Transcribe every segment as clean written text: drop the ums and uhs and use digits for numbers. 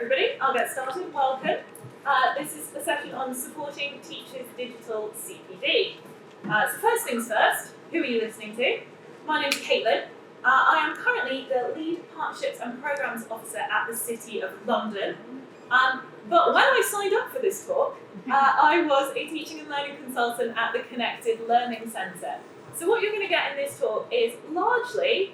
everybody. I'll get started. Welcome. This is a session on supporting teachers' digital CPD. So first things first, who are you listening to? My name's Caitlin. I am currently the Lead Partnerships and Programmes Officer at the City of London. But when I signed up for this talk, I was a teaching and learning consultant at the Connected Learning Centre. So what you're going to get in this talk is largely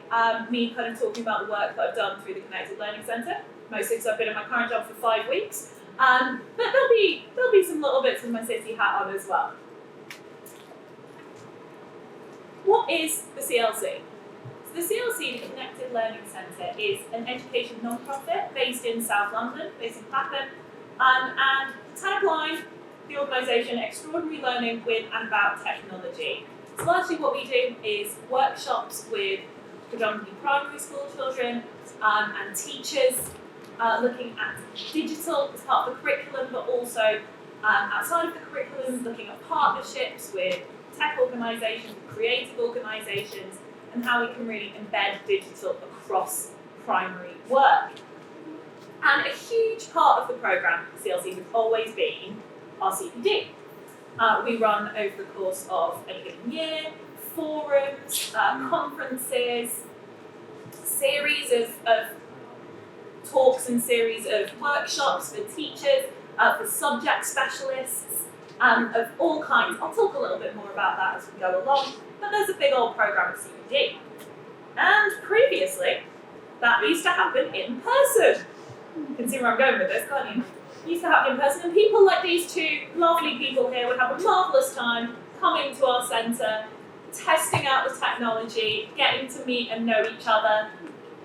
me kind of talking about the work that I've done through the Connected Learning Centre, mostly because I've been in my current job for 5 weeks. But there'll be some little bits of my city hat on as well. What is the CLC? So the CLC, the Connected Learning Centre, is an education non-profit based in South London, based in Clapham, and the tagline, the organisation, extraordinary learning with and about technology. So largely what we do is workshops with predominantly primary school children and teachers, looking at digital as part of the curriculum, but also outside of the curriculum, looking at partnerships with tech organisations, creative organisations, and how we can really embed digital across primary work. And a huge part of the programme, CLC, has always been our CPD. We run over the course of any given year, forums, conferences, series of talks and series of workshops for teachers, for subject specialists, of all kinds. I'll talk a little bit more about that as we go along, but there's a big old programme of CPD. And previously, that used to happen in person. You can see where I'm going with this, can't you? It used to happen in person, and people like these two lovely people here would have a marvellous time coming to our centre, testing out the technology, getting to meet and know each other,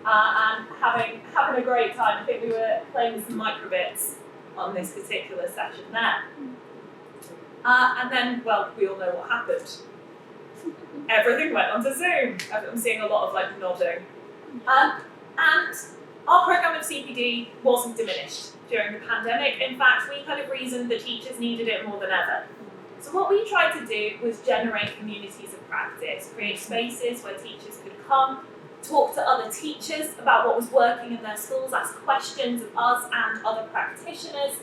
and having a great time. I think we were playing with some microbits on this particular session there. And then, well, we all know what happened. Everything went onto Zoom. I'm seeing a lot of nodding. And our programme of CPD wasn't diminished during the pandemic. In fact, we kind of reasoned that teachers needed it more than ever. So what we tried to do was generate communities of practice, create spaces where teachers could come, talk to other teachers about what was working in their schools, ask questions of us and other practitioners.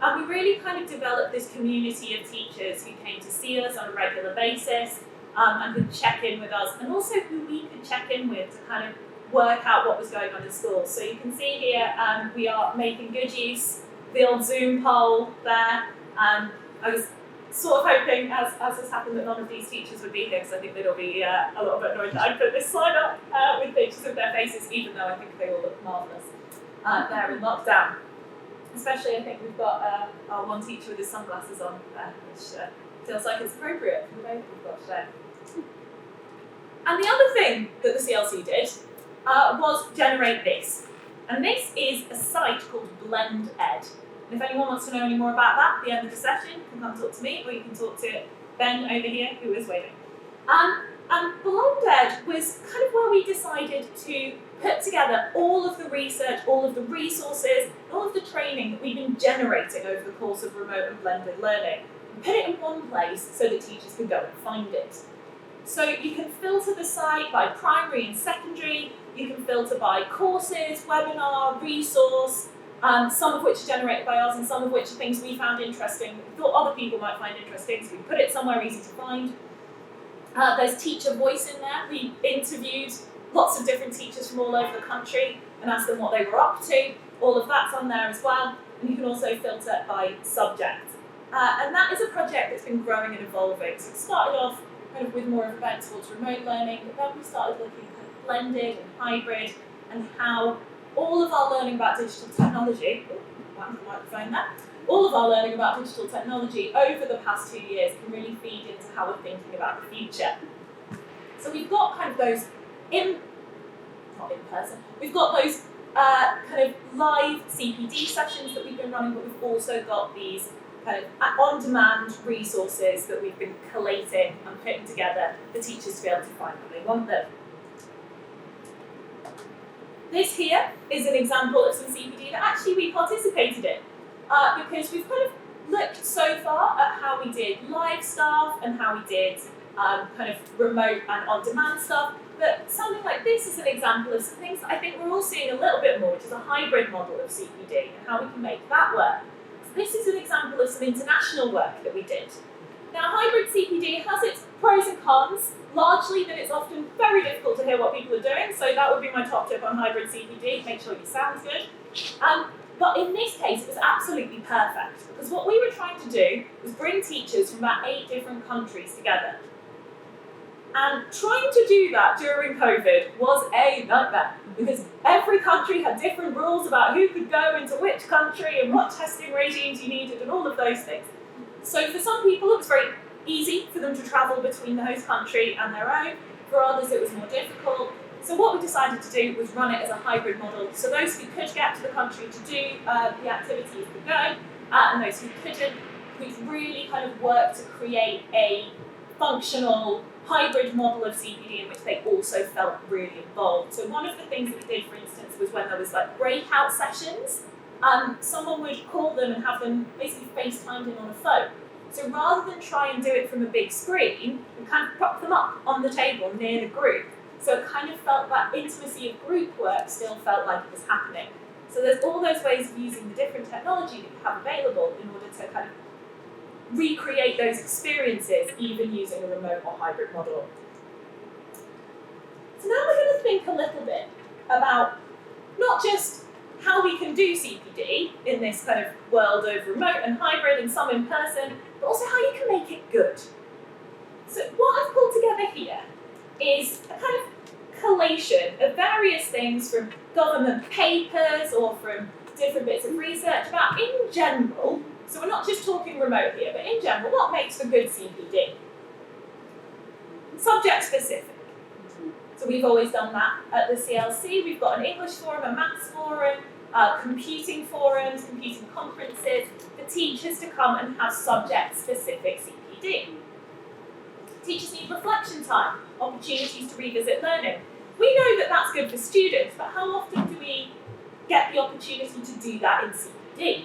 And we really kind of developed this community of teachers who came to see us on a regular basis and could check in with us, and also who we could check in with to kind of work out what was going on in schools. So you can see here we are making good use of the old Zoom poll there. I was sort of hoping, as has happened, that none of these teachers would be here, because I think they'd all be a little bit annoyed that I put this slide up with pictures of their faces, even though I think they all look marvellous there in lockdown. Especially, I think we've got our one teacher with his sunglasses on there, which feels like it's appropriate for the way we've got today. And the other thing that the CLC did was generate this. And this is a site called Blend Ed. And if anyone wants to know any more about that at the end of the session, you can come talk to me, or you can talk to Ben over here, who is waiting. And Blend Ed was kind of where we decided to put together all of the research, all of the resources, and all of the training that we've been generating over the course of remote and blended learning, and put it in one place so that teachers can go and find it. So you can filter the site by primary and secondary, you can filter by courses, webinar, resource, some of which are generated by us and some of which are things we found interesting, we thought other people might find interesting, so we put it somewhere easy to find. There's teacher voice in there. We interviewed lots of different teachers from all over the country and asked them what they were up to. All of that's on there as well. And you can also filter by subject. And that is a project that's been growing and evolving. So it started off kind of with more of a bent towards remote learning, but then we started looking at blended and hybrid, and how all of our learning about digital technology, microphone there, all of our learning about digital technology over the past 2 years can really feed into how we're thinking about the future. So we've got kind of those not in person, we've got those kind of live CPD sessions that we've been running, but we've also got these kind of on-demand resources that we've been collating and putting together for teachers to be able to find when they want them. This here is an example of some CPD that actually we participated in, because we've kind of looked so far at how we did live stuff and how we did kind of remote and on-demand stuff, but something like this is an example of some things that I think we're all seeing a little bit more, which is a hybrid model of CPD and how we can make that work. So this is an example of some international work that we did. Now, hybrid CPD has its pros and cons, largely that it's often very difficult to hear what people are doing, so that would be my top tip on hybrid CPD, make sure your sound's good. But in this case, it was absolutely perfect, because what we were trying to do was bring teachers from about 8 different countries together. And trying to do that during COVID was a nightmare, because every country had different rules about who could go into which country and what testing regimes you needed and all of those things. So for some people it was very easy for them to travel between the host country and their own. For others it was more difficult. So what we decided to do was run it as a hybrid model. So those who could get to the country to do the activities could go, and those who couldn't, we've really kind of worked to create a functional hybrid model of CPD in which they also felt really involved. So one of the things that we did, for instance, was when there was like breakout sessions, someone would call them and have them basically FaceTimed in on a phone. So rather than try and do it from a big screen, we kind of prop them up on the table near the group. So it kind of felt that intimacy of group work still felt like it was happening. So there's all those ways of using the different technology that you have available in order to kind of recreate those experiences, even using a remote or hybrid model. So now we're going to think a little bit about not just how we can do CPD in this kind of world of remote and hybrid and some in person, but also how you can make it good. So what I've pulled together here is a kind of collation of various things from government papers or from different bits of research about, in general, so we're not just talking remote here, but in general, what makes for good CPD? Subject specific. So we've always done that at the CLC. We've got an English forum, a maths forum, computing forums, computing conferences for teachers to come and have subject specific CPD. Teachers need reflection time, opportunities to revisit learning. We know that that's good for students, but how often do we get the opportunity to do that in CPD?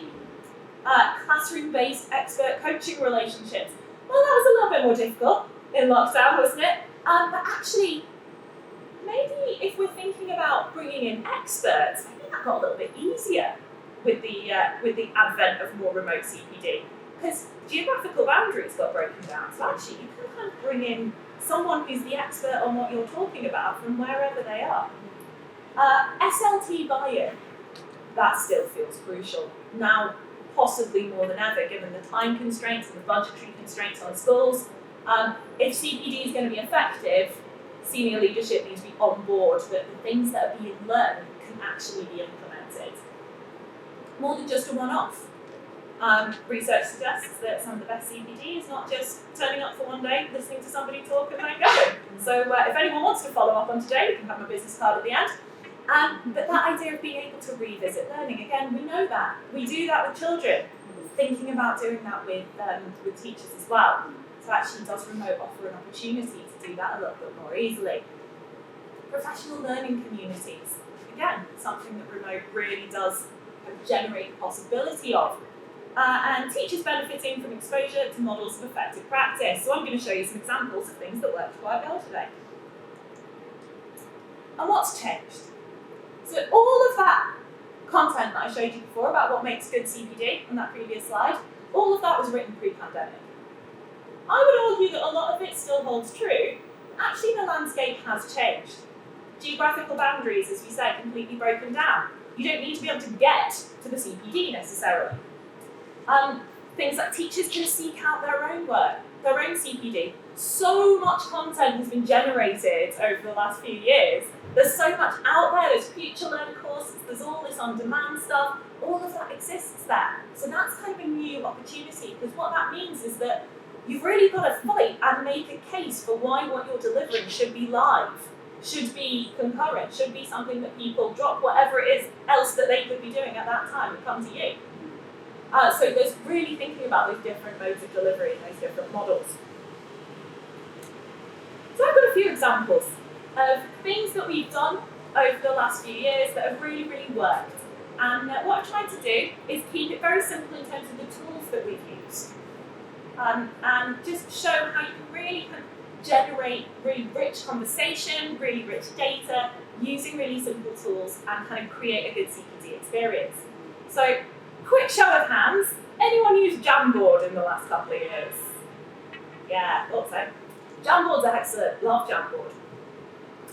Classroom-based expert coaching relationships. Well, that was a little bit more difficult in lockdown, wasn't it? But actually, maybe if we're thinking about bringing in experts, I think that got a little bit easier with the advent of more remote CPD, because geographical boundaries got broken down. So actually, you can kind of bring in someone who's the expert on what you're talking about from wherever they are. SLT buy-in, that still feels crucial now, possibly more than ever, given the time constraints and the budgetary constraints on schools. If CPD is going to be effective, senior leadership needs to be on board that the things that are being learned can actually be implemented. More than just a one-off. Research suggests that some of the best CPD is not just turning up for one day, listening to somebody talk and then going. So if anyone wants to follow up on today, you can have my business card at the end. But that idea of being able to revisit learning, again, we know that. We do that with children. We're thinking about doing that with teachers as well. So actually does remote offer an opportunity to do that a little bit more easily. Professional learning communities. Again, something that remote really does generate the possibility of. And teachers benefiting from exposure to models of effective practice. So I'm going to show you some examples of things that worked quite well today. And what's changed? So all of that content that I showed you before about what makes good CPD on that previous slide, all of that was written pre-pandemic. I would argue that a lot of it still holds true. Actually, the landscape has changed. Geographical boundaries, as we said, completely broken down. You don't need to be able to get to the CPD necessarily. Things like teachers can seek out their own work, their own CPD. So much content has been generated over the last few years. There's so much out there, there's future learner courses, there's all this on-demand stuff, all of that exists there. So that's kind of a new opportunity, because what that means is that you've really got to fight and make a case for why what you're delivering should be live, should be concurrent, should be something that people drop whatever it is else that they could be doing at that time and come to you. So there's really thinking about those different modes of delivery and those different models. So I've got a few examples of things that we've done over the last few years that have really, really worked. And what I'm trying to do is keep it very simple in terms of the tools that we've used. And just show how you can really generate really rich conversation, really rich data, using really simple tools, and kind of create a good CPD experience. So, quick show of hands, anyone used Jamboard in the last couple of years? Yeah, thought so. Jamboard's excellent, love Jamboard.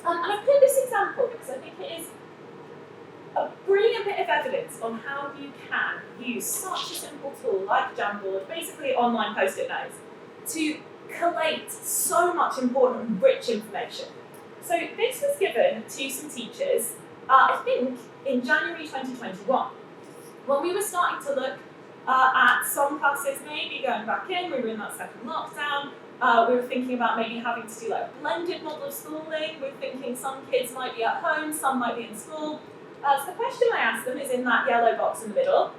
And I've put this example because I think it is a brilliant bit of evidence on how you can use such a simple tool like Jamboard, basically online post-it notes, to collate so much important and rich information. So this was given to some teachers, I think in January 2021, when we were starting to look at some classes maybe going back in. We were in that second lockdown. We were thinking about maybe having to do like a blended model of schooling. We're thinking some kids might be at home, some might be in school. So the question I asked them is in that yellow box in the middle.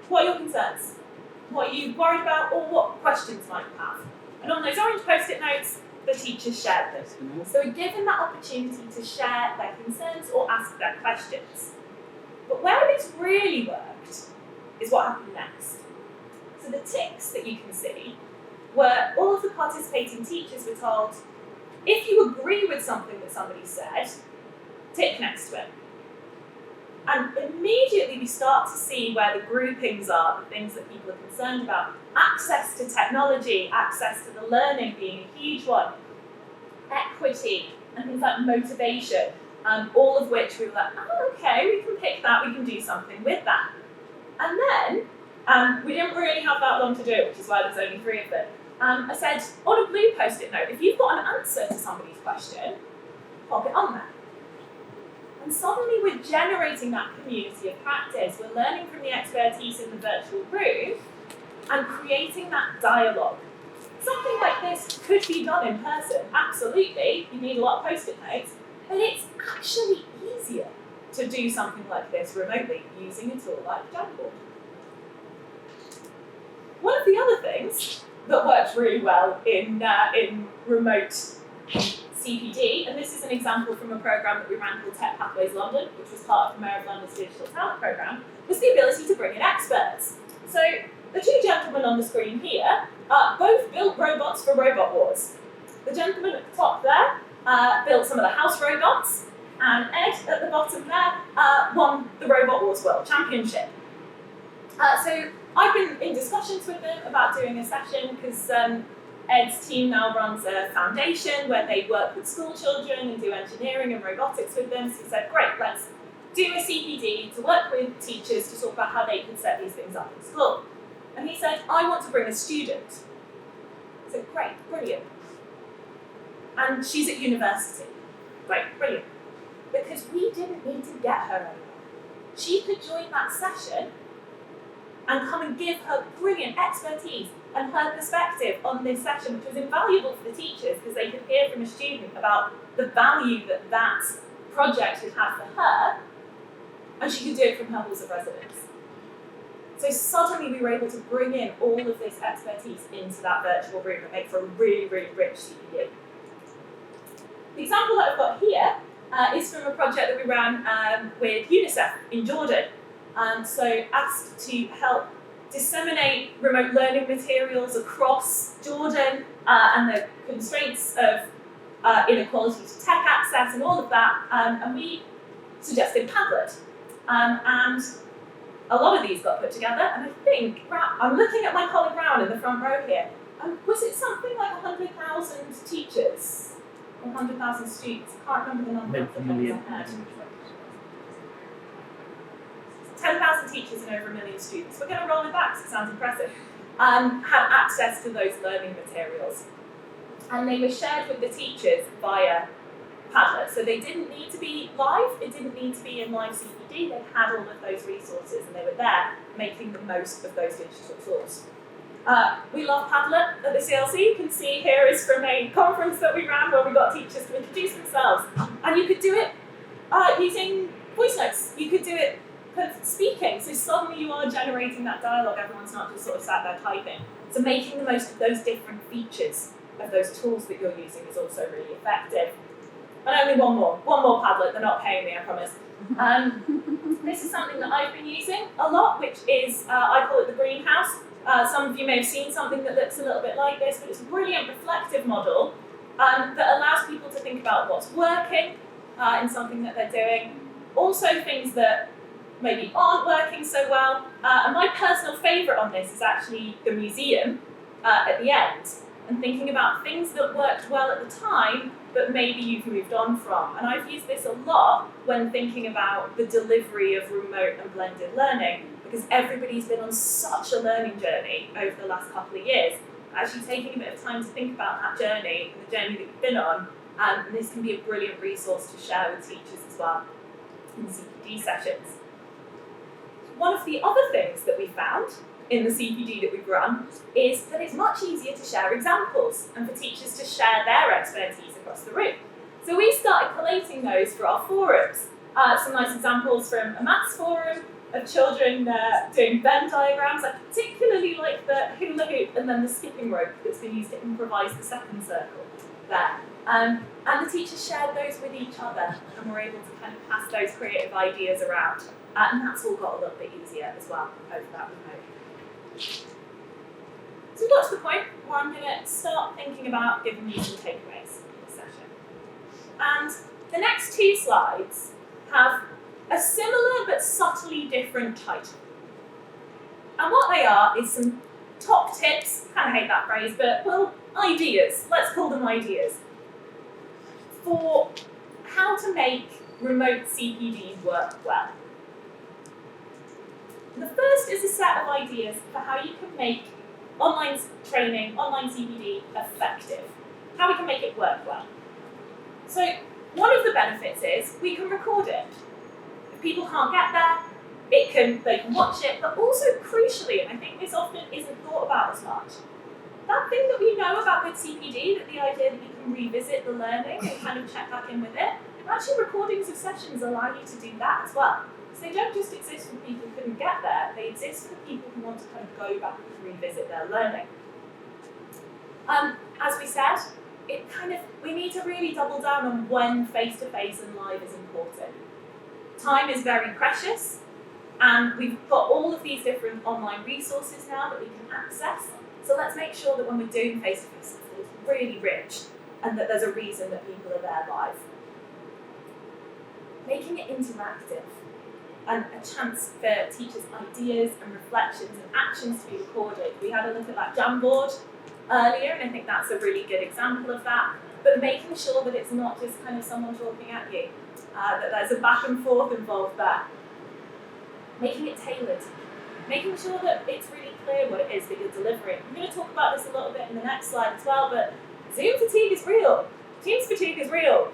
What are your concerns? What are you worried about, or what questions might you have? And on those orange post-it notes, the teachers shared them. So we're given that opportunity to share their concerns or ask their questions. But where this really worked is what happened next. So the ticks that you can see were all of the participating teachers were told, if you agree with something that somebody said, tick next to it. And immediately we start to see where the groupings are, the things that people are concerned about. Access to technology, access to the learning being a huge one. Equity, and things like motivation, all of which we were like, oh, okay, we can pick that, we can do something with that. And then, we didn't really have that long to do it, which is why there's only 3 of them. I said, on a blue post-it note, if you've got an answer to somebody's question, pop it on there. And suddenly we're generating that community of practice. We're learning from the expertise in the virtual room and creating that dialogue. Something like this could be done in person, absolutely. You need a lot of post-it notes, but it's actually easier to do something like this remotely using a tool like Jamboard. One of the other things that works really well in remote CPD, and this is an example from a programme that we ran called Tech Pathways London, which was part of the Mayor of London's Digital Talent Programme, was the ability to bring in experts. So the 2 gentlemen on the screen here both built robots for Robot Wars. The gentleman at the top there built some of the house robots, and Ed at the bottom there won the Robot Wars World Championship. So I've been in discussions with them about doing a session because Ed's team now runs a foundation where they work with school children and do engineering and robotics with them. So he said, great, let's do a CPD to work with teachers to talk about how they can set these things up in school. And he said, I want to bring a student. I said, great, brilliant. And she's at university. Great, brilliant. Because we didn't need to get her anywhere. She could join that session and come and give her brilliant expertise and her perspective on this session, which was invaluable for the teachers because they could hear from a student about the value that that project would have for her, and she could do it from her halls of residence. So suddenly we were able to bring in all of this expertise into that virtual room and make for a really, really rich CPD. The example that I've got here is from a project that we ran with UNICEF in Jordan. So asked to help disseminate remote learning materials across Jordan and the constraints of inequality to tech access and all of that. And we suggested Padlet. And a lot of these got put together. And I think, I'm looking at my colleague Brown in the front row here. Was it something like 100,000 teachers? 100,000 students? I can't remember the number off the top of my head. 10,000 teachers and over 1 million students. We're going to roll with that because it sounds impressive. Had access to those learning materials. And they were shared with the teachers via Padlet. So they didn't need to be live, it didn't need to be in live CPD, they had all of those resources and they were there making the most of those digital tools. We love Padlet at the CLC. You can see here is from a conference that we ran where we got teachers to introduce themselves. And you could do it using voice notes. You could do it for speaking. So suddenly you are generating that dialogue. Everyone's not just sort of sat there typing. So making the most of those different features of those tools that you're using is also really effective. And only one more Padlet. They're not paying me, I promise. This is something that I've been using a lot, which is, I call it the greenhouse. Some of you may have seen something that looks a little bit like this, but it's a brilliant reflective model that allows people to think about what's working in something that they're doing. Also things that maybe aren't working so well. And my personal favourite on this is actually the museum at the end, and thinking about things that worked well at the time, but maybe you've moved on from. And I've used this a lot when thinking about the delivery of remote and blended learning, because everybody's been on such a learning journey over the last couple of years. Actually taking a bit of time to think about that journey, the journey that you've been on, and this can be a brilliant resource to share with teachers as well in CPD sessions. One of the other things that we found in the CPD that we've run is that it's much easier to share examples and for teachers to share their expertise across the room. So we started collating those for our forums. Some nice examples from a maths forum of children doing Venn diagrams. I particularly like the hula hoop and then the skipping rope that's been used to improvise the second circle there. And the teachers shared those with each other and were able to kind of pass those creative ideas around. And that's all got a little bit easier as well over that remote. So we've got to the point where I'm going to start thinking about giving you some takeaways in this session. And the next two slides have a similar but subtly different title. And what they are is some top tips, kind of hate that phrase, but well, ideas, let's call them ideas, for how to make remote CPD work well. The first is a set of ideas for how you can make online training, online CPD effective, how we can make it work well. So one of the benefits is we can record it. If people can't get there, they can watch it, but also crucially, and I think this often isn't thought about as much, that thing that we know about good CPD, that the idea that you can revisit the learning and kind of check back in with it, actually recordings of sessions allow you to do that as well. So they don't just exist for people who couldn't get there, they exist for people who want to kind of go back and revisit their learning. As we said, we need to really double down on when face-to-face and live is important. Time is very precious, and we've got all of these different online resources now that we can access. So let's make sure that when we're doing face-to-face, it's really rich, and that there's a reason that people are there live. Making it interactive, and a chance for teachers' ideas and reflections and actions to be recorded. We had a look at that Jamboard earlier, and I think that's a really good example of that. But making sure that it's not just kind of someone talking at you, that there's a back and forth involved there. Making it tailored. Making sure that it's really clear what it is that you're delivering. I'm going to talk about this a little bit in the next slide as well, but Zoom fatigue is real. Teams fatigue is real.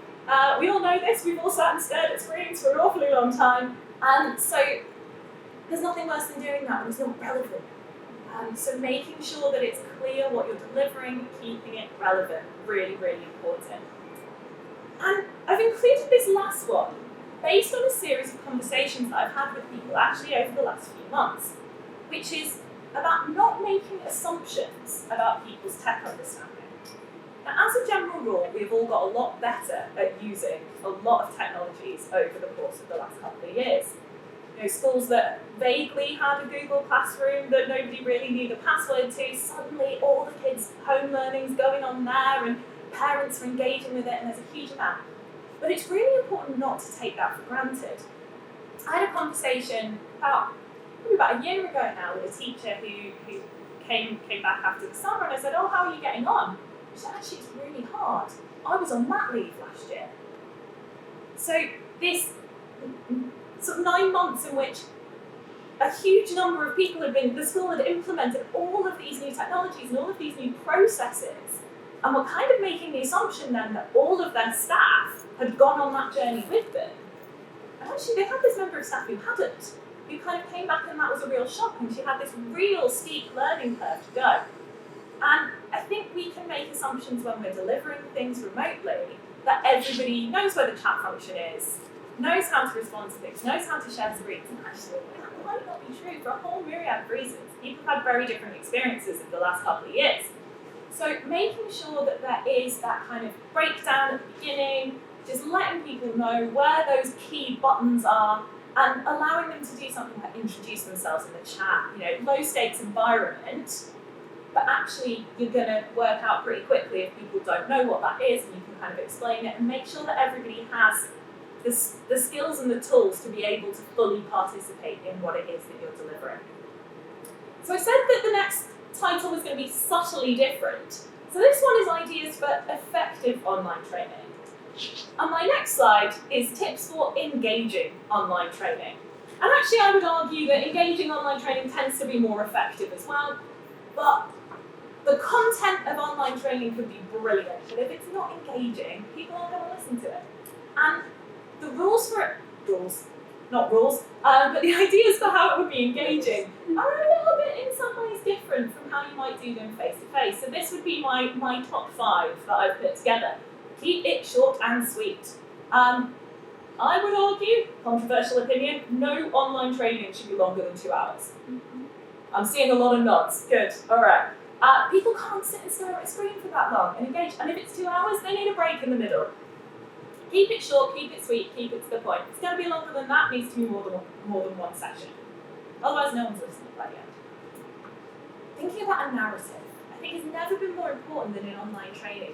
We all know this, we've all sat and stared at screens for an awfully long time. And so there's nothing worse than doing that when it's not relevant. So making sure that it's clear what you're delivering, keeping it relevant, really, really important. And I've included this last one based on a series of conversations that I've had with people actually over the last few months, which is about not making assumptions about people's tech understanding. Now, as a general rule, we've all got a lot better at using a lot of technologies over the course of the last couple of years. You know, schools that vaguely had a Google Classroom that nobody really knew the password to, suddenly all the kids' home learning's going on there and parents are engaging with it, and there's a huge amount. But it's really important not to take that for granted. I had a conversation probably about a year ago now with a teacher who came back after the summer, and I said, "Oh, how are you getting on?" She said, "Actually, it's really hard. I was on mat leave last year." So this sort of 9 months in which a huge number of people the school had implemented all of these new technologies and all of these new processes, and were kind of making the assumption then that all of their staff had gone on that journey with them. And actually they had this member of staff who hadn't, who kind of came back, and that was a real shock, and she had this real steep learning curve to go. And I think we can make assumptions when we're delivering things remotely that everybody knows where the chat function is, knows how to respond to things, knows how to share screens, and actually that might not be true for a whole myriad of reasons. People have had very different experiences in the last couple of years. So making sure that there is that kind of breakdown at the beginning, just letting people know where those key buttons are, and allowing them to do something like introduce themselves in the chat. You know, low stakes environment, but actually you're going to work out pretty quickly if people don't know what that is, and you can kind of explain it and make sure that everybody has the skills and the tools to be able to fully participate in what it is that you're delivering. So I said that the next title was going to be subtly different. So this one is ideas for effective online training. And my next slide is tips for engaging online training. And actually I would argue that engaging online training tends to be more effective as well, but the content of online training could be brilliant, but if it's not engaging, people aren't going to listen to it. And the rules for it, but the ideas for how it would be engaging are a little bit in some ways different from how you might do them face to face. So this would be my top 5 that I've put together. Keep it short and sweet. I would argue, controversial opinion, no online training should be longer than 2 hours. I'm seeing a lot of nods. Good. All right. People can't sit and stare at a screen for that long and engage. And if it's 2 hours, they need a break in the middle. Keep it short, keep it sweet, keep it to the point. If it's going to be longer than that, it needs to be more than one session. Otherwise, no one's listening by the end. Thinking about a narrative, I think it's never been more important than in online training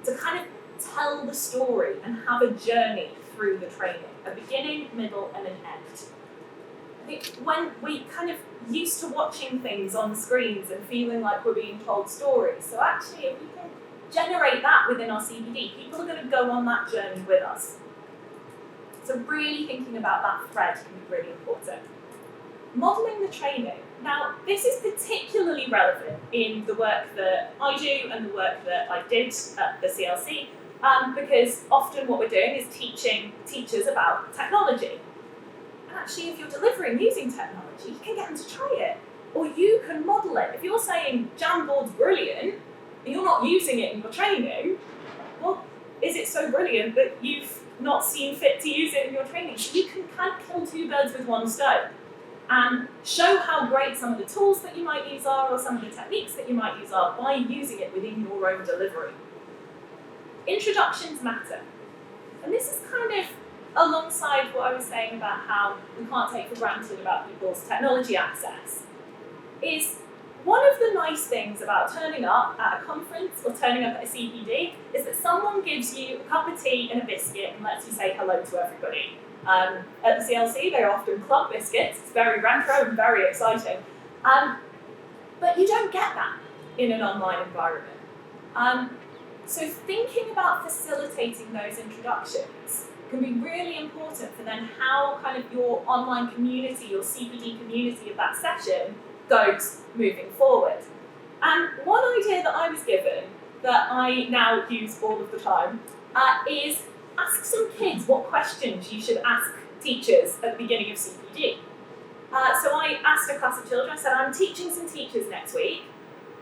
to kind of tell the story and have a journey through the training, a beginning, middle, and an end. I think when we kind of used to watching things on screens and feeling like we're being told stories, so actually if we can generate that within our CPD, people are going to go on that journey with us. So really thinking about that thread can be really important. Modelling the training. Now, this is particularly relevant in the work that I do and the work that I did at the CLC, because often what we're doing is teaching teachers about technology. And actually, if you're delivering using technology, you can get them to try it, or you can model it. If you're saying Jamboard's brilliant, and you're not using it in your training, well, is it so brilliant that you've not seen fit to use it in your training? So you can kind of kill 2 birds with 1 stone and show how great some of the tools that you might use are, or some of the techniques that you might use are, by using it within your own delivery. Introductions matter. And this is kind of alongside what I was saying about how we can't take for granted about people's technology access. Is one of the nice things about turning up at a conference or turning up at a CPD is that someone gives you a cup of tea and a biscuit and lets you say hello to everybody. At the CLC, they're often club biscuits. It's very retro and very exciting. But you don't get that in an online environment. So thinking about facilitating those introductions can be really important for then how kind of your online community, your CPD community of that session goes moving forward. And one idea that I was given that I now use all of the time is ask some kids what questions you should ask teachers at the beginning of CPD. So I asked a class of children, I said, I'm teaching some teachers next week,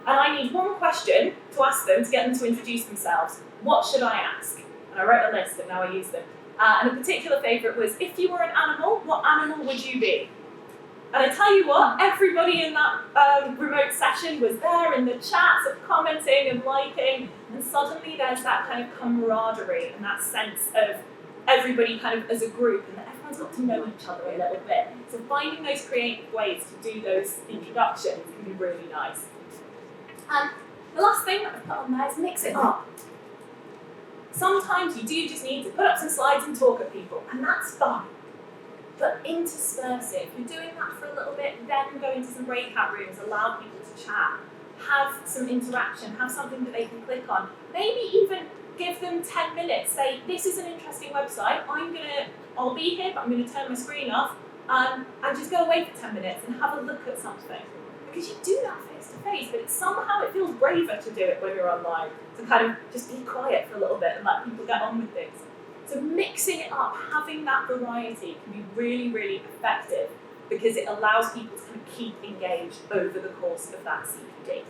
and I need one question to ask them to get them to introduce themselves. What should I ask? And I wrote a list and now I use them. And a particular favourite was, if you were an animal, what animal would you be? And I tell you what, everybody in that remote session was there in the chat, sort of commenting and liking, and suddenly there's that kind of camaraderie and that sense of everybody kind of as a group, and that everyone's got to know each other a little bit. So finding those creative ways to do those introductions can be really nice. And the last thing that I've put on there is mix it up. Sometimes you do just need to put up some slides and talk at people, and that's fine. But intersperse it. If you're doing that for a little bit, then go into some breakout rooms, allow people to chat, have some interaction, have something that they can click on. Maybe even give them 10 minutes. Say, this is an interesting website. I'll be here, but I'm going to turn my screen off and just go away for 10 minutes and have a look at something. Because you do that face to face, but somehow it feels braver to do it when you're online, to kind of just be quiet for a little bit and let people get on with things. So mixing it up, having that variety can be really, really effective because it allows people to kind of keep engaged over the course of that CPD.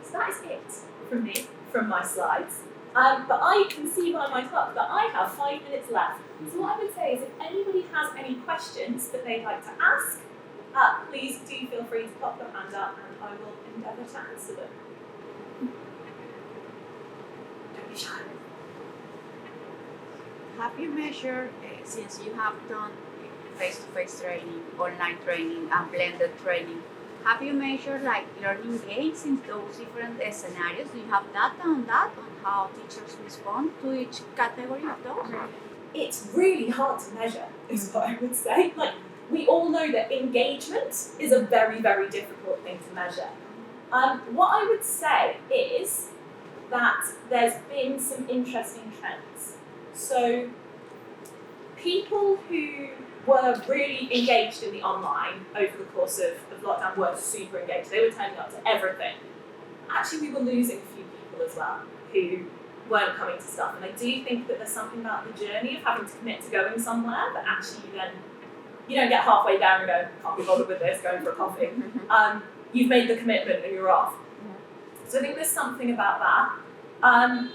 So that is it from me, from my slides. But I can see by my clock that I have 5 minutes left. So what I would say is if anybody has any questions that they'd like to ask, please do feel free to pop your hand up and I will endeavour to answer them. Don't be shy. Have you measured, since you have done face-to-face training, online training, and blended training, Have you measured like learning gains in those different scenarios? Do you have data on that, on how teachers respond to each category of those? It's really hard to measure, is what I would say. Like, we all know that engagement is a very, very difficult thing to measure. What I would say is that there's been some interesting trends. So people who were really engaged in the online over the course of lockdown were super engaged. They were turning up to everything. Actually, we were losing a few people as well who weren't coming to stuff. And I do think that there's something about the journey of having to commit to going somewhere that actually you don't get halfway down and go, can't be bothered with this, going for a coffee. You've made the commitment and you're off. So I think there's something about that.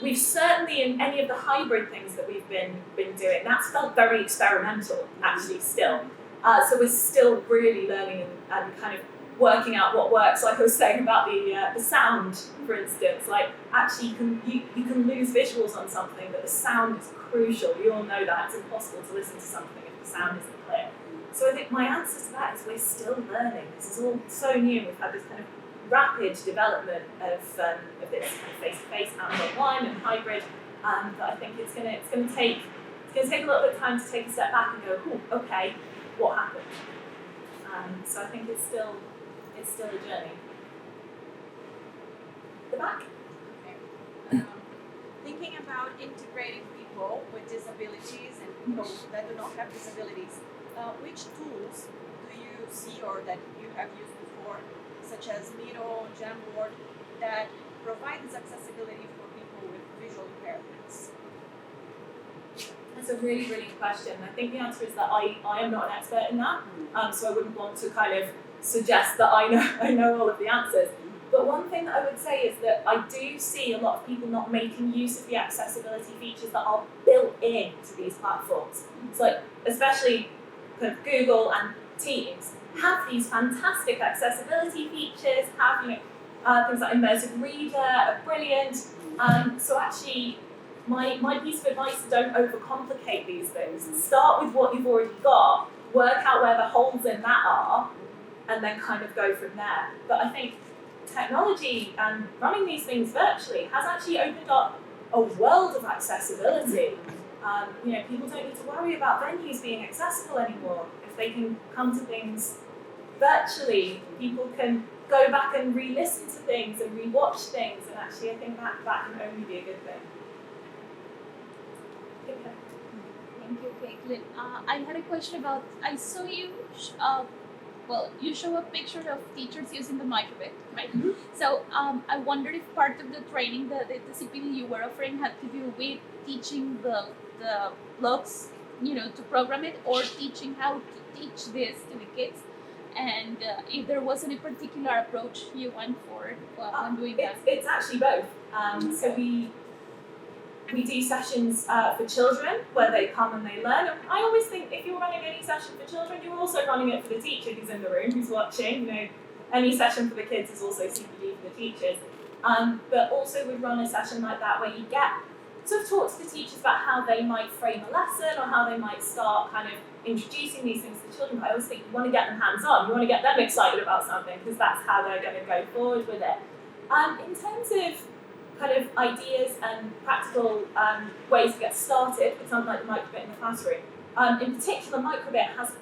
We've certainly, in any of the hybrid things that we've been doing, that's felt very experimental, actually, still. So we're still really learning and kind of working out what works. Like I was saying about the sound, for instance, like actually you can lose visuals on something, but the sound is crucial. We all know that. It's impossible to listen to something if the sound isn't clear. So I think my answer to that is we're still learning. This is all so new. We've had this kind of rapid development of this kind of face-to-face and online and hybrid, but I think it's going to take a little bit of time to take a step back and go, oh, okay, what happened? So I think it's still a journey. The back. Okay. Thinking about integrating people with disabilities and people that do not have disabilities, which tools do you see or that you have used before, such as Miro, Jamboard, that provide this accessibility for people with visual impairments? That's a really, really good question. I think the answer is that I am not an expert in that, so I wouldn't want to kind of suggest that I know all of the answers. But one thing that I would say is that I do see a lot of people not making use of the accessibility features that are built into these platforms. So like, especially kind of Google and Teams have these fantastic accessibility features, have things like immersive reader are brilliant. So actually, my piece of advice is don't overcomplicate these things. Start with what you've already got, work out where the holes in that are, and then kind of go from there. But I think technology and running these things virtually has actually opened up a world of accessibility. People don't need to worry about venues being accessible anymore. If they can come to things virtually, people can go back and re-listen to things and re-watch things, and actually I think that can only be a good thing. Okay. Thank you, Caitlin. I had a question about, I saw you, you show a picture of teachers using the microbit, right? Mm-hmm. So I wondered if part of the training that the CPD you were offering had to do with teaching the blocks, to program it, or teaching how to teach this to the kids, and if there was any particular approach you went for when doing that. It's actually both. So we do sessions for children where they come and they learn. And I always think if you're running any session for children, you're also running it for the teacher who's in the room, who's watching. Any session for the kids is also CPD for the teachers. But also we run a session like that where you get sort of talk to the teachers about how they might frame a lesson or how they might start kind of introducing these things to children. But I always think you want to get them hands-on. You want to get them excited about something because that's how they're going to go forward with it. In terms of kind of ideas and practical ways to get started with something like the microbit in the classroom. In particular, Microbit has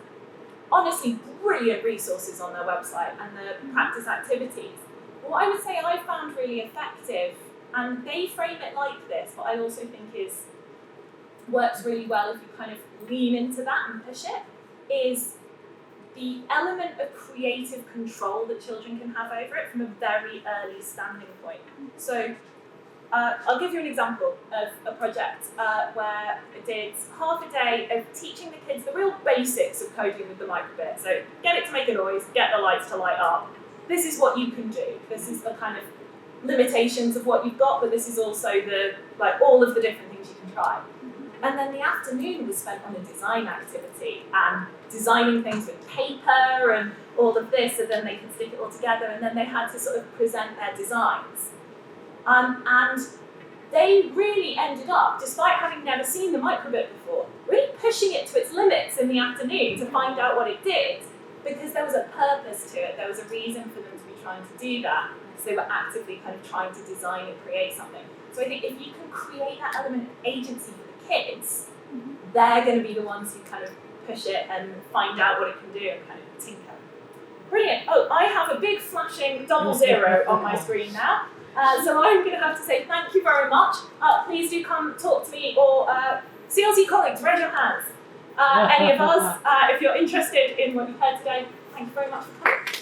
honestly brilliant resources on their website and the practice activities. But what I would say I found really effective, and they frame it like this, but I also think works really well if you kind of lean into that and push it, is the element of creative control that children can have over it from a very early standing point. So I'll give you an example of a project where I did half a day of teaching the kids the real basics of coding with the microbit. So get it to make a noise, get the lights to light up. This is what you can do. This is the kind of limitations of what you've got, but this is also all of the different things you can try. And then the afternoon was spent on a design activity and designing things with paper and all of this, and then they could stick it all together, and then they had to sort of present their designs. And they really ended up, despite having never seen the microbit before, really pushing it to its limits in the afternoon to find out what it did. because there was a purpose to it, there was a reason for them to be trying to do that, because they were actively kind of trying to design and create something. So I think if you can create that element of agency for the kids, they're going to be the ones who kind of push it and find out what it can do and kind of tinker. Brilliant. Oh, I have a big flashing 00 on my screen now. So I'm going to have to say thank you very much. Please do come talk to me, or CLC colleagues, raise your hands. Any of us, if you're interested in what you've heard today, thank you very much for coming.